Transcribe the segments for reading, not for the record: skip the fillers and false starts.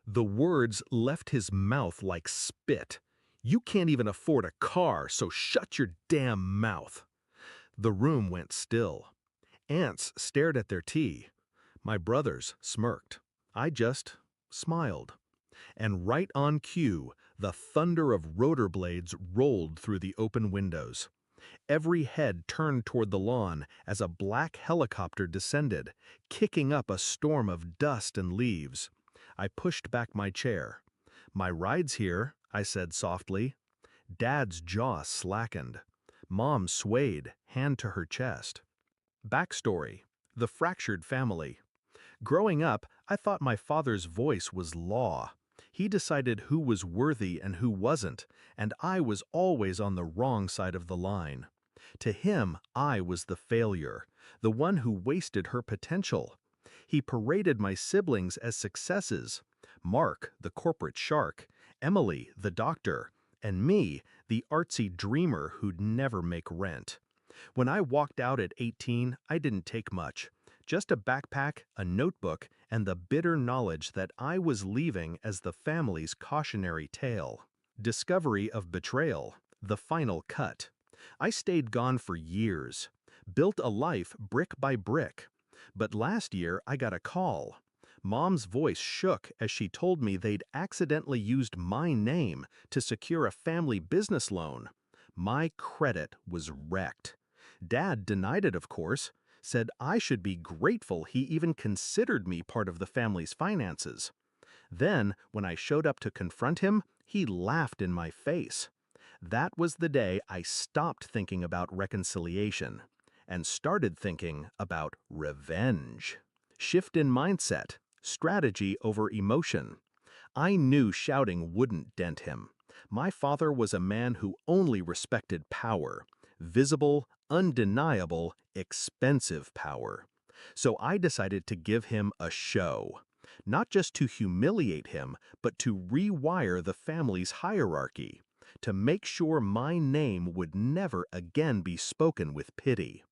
The words left his mouth like spit. "You can't even afford a car, so shut your damn mouth." The room went still. Aunts stared at their tea. My brothers smirked. I just smiled. And right on cue, the thunder of rotor blades rolled through the open windows. Every head turned toward the lawn as a black helicopter descended, kicking up a storm of dust and leaves. I pushed back my chair. "My ride's here," I said softly. Dad's jaw slackened. Mom swayed, hand to her chest. Backstory: the fractured family. Growing up, I thought my father's voice was law. He decided who was worthy and who wasn't, and I was always on the wrong side of the line. To him, I was the failure, the one who wasted her potential. He paraded my siblings as successes: Mark, the corporate shark; Emily, the doctor; and me, the artsy dreamer who'd never make rent. When I walked out at 18, I didn't take much. Just a backpack, a notebook, and the bitter knowledge that I was leaving as the family's cautionary tale. Discovery of betrayal, the final cut. I stayed gone for years, built a life brick by brick. But last year I got a call. Mom's voice shook as she told me they'd accidentally used my name to secure a family business loan. My credit was wrecked. Dad denied it, of course, said I should be grateful he even considered me part of the family's finances. Then, when I showed up to confront him, he laughed in my face. That was the day I stopped thinking about reconciliation and started thinking about revenge. Shift in mindset, strategy over emotion. I knew shouting wouldn't dent him. My father was a man who only respected power, visible, undeniable, expensive power. So I decided to give him a show. Not just to humiliate him, but to rewire the family's hierarchy, to make sure my name would never again be spoken with pity.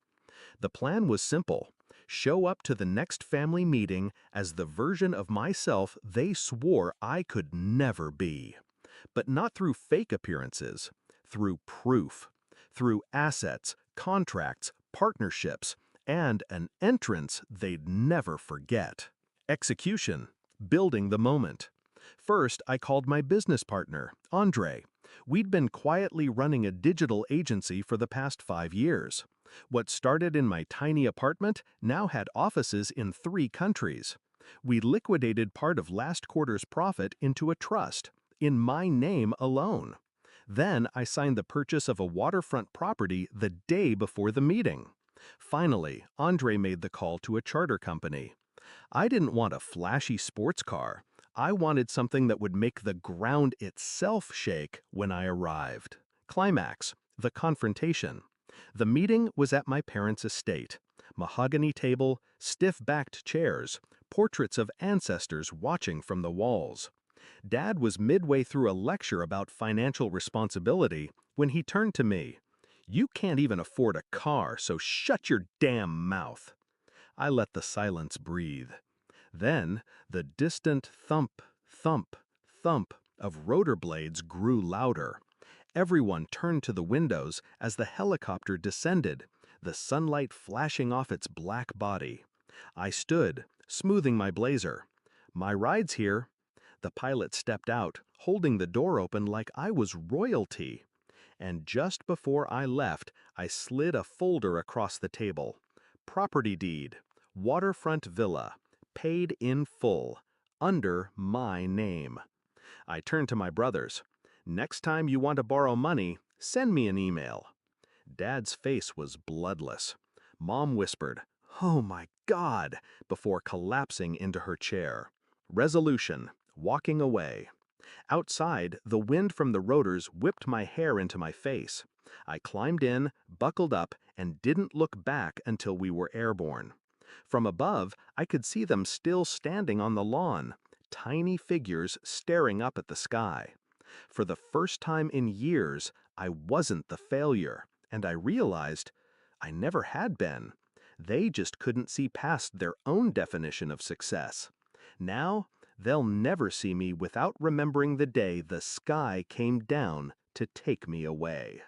The plan was simple: show up to the next family meeting as the version of myself they swore I could never be. But not through fake appearances, through proof, through assets, contracts, partnerships, and an entrance they'd never forget. Execution: building the moment. First, I called my business partner, Andre. We'd been quietly running a digital agency for the past 5 years. What started in my tiny apartment now had offices in 3 countries. We liquidated part of last quarter's profit into a trust, in my name alone. Then I signed the purchase of a waterfront property the day before the meeting. Finally, Andre made the call to a charter company. I didn't want a flashy sports car. I wanted something that would make the ground itself shake when I arrived. Climax: the confrontation. The meeting was at my parents' estate. Mahogany table, stiff-backed chairs, portraits of ancestors watching from the walls. Dad was midway through a lecture about financial responsibility when he turned to me. "You can't even afford a car, so shut your damn mouth." I let the silence breathe. Then, the distant thump, thump, thump of rotor blades grew louder. Everyone turned to the windows as the helicopter descended, the sunlight flashing off its black body. I stood, smoothing my blazer. "My ride's here." The pilot stepped out, holding the door open like I was royalty. And just before I left, I slid a folder across the table. Property deed, waterfront villa, paid in full, under my name. I turned to my brothers. "Next time you want to borrow money, send me an email." Dad's face was bloodless. Mom whispered, "Oh my God," before collapsing into her chair. Resolution: walking away. Outside, the wind from the rotors whipped my hair into my face. I climbed in, buckled up, and didn't look back until we were airborne. From above, I could see them still standing on the lawn, tiny figures staring up at the sky. For the first time in years, I wasn't the failure, and I realized I never had been. They just couldn't see past their own definition of success. Now, They'll never see me without remembering the day the sky came down to take me away.